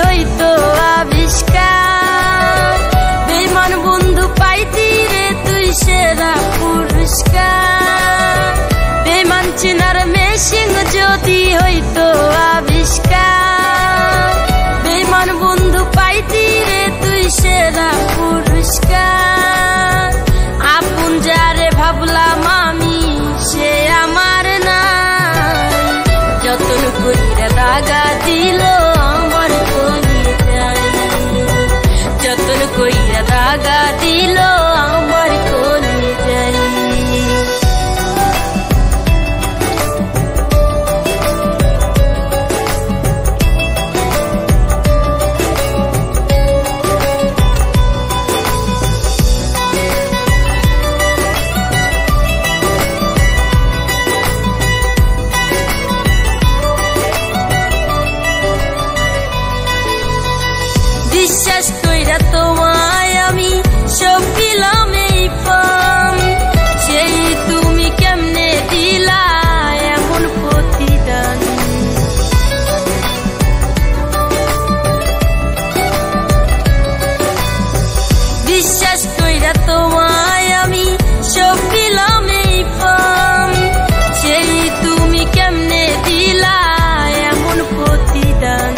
হইতো আবিষ্কার, বেঈমান বন্ধু পাইতি রে তুই সেরা পুরস্কার। বেঈমান চিনার মেশিন যদি হইতো আবিষ্কার, বেঈমান বন্ধু পাইতি রে তুই সেরা পুরস্কার। আপন যারে ভাবলাম আমি সে আমার নাই, যতন কইরা দাগা দিল আমার কলিজায়, যতন কইরা দাগা দিল আমার কলিজায়। বিশ্বাস কইরা তোমায় আমি সব দিলাম এই পাম, সেই তুমি কেমনে দিলা এমন প্রতিদান। বিশ্বাস কইরা তোমায় আমি সব দিলাম এই পাম, সেই তুমি কেমনে দিলা এমন প্রতিদান।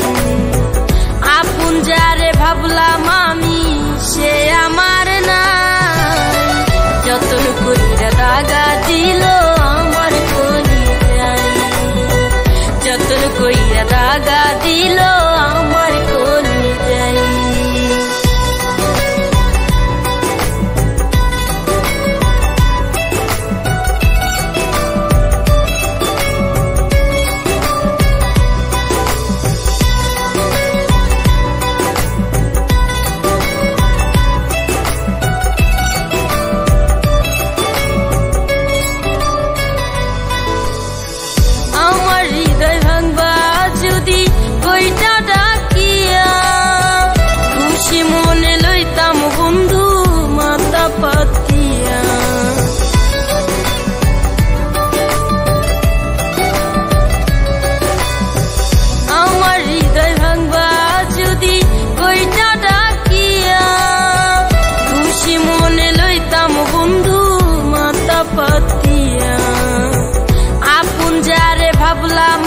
আপন যারে ভাবলাম আমি সে আমার নাই, যতন কইরা দাগা দিল আমার কলিজায়, যতন কইরা দাগা দিল আমার কলিজায়। আমার হৃদয় ভাঙবা যদি কইটা ডাকিয়া, খুশি মনে লইতাম বন্ধু মাথা পাতিয়া। আমার হৃদয় ভাঙবা যদি কইটা ডাকিয়া, খুশি মনে লইতাম বন্ধু মাথা পাতিয়া। আপন যারে ভাবলাম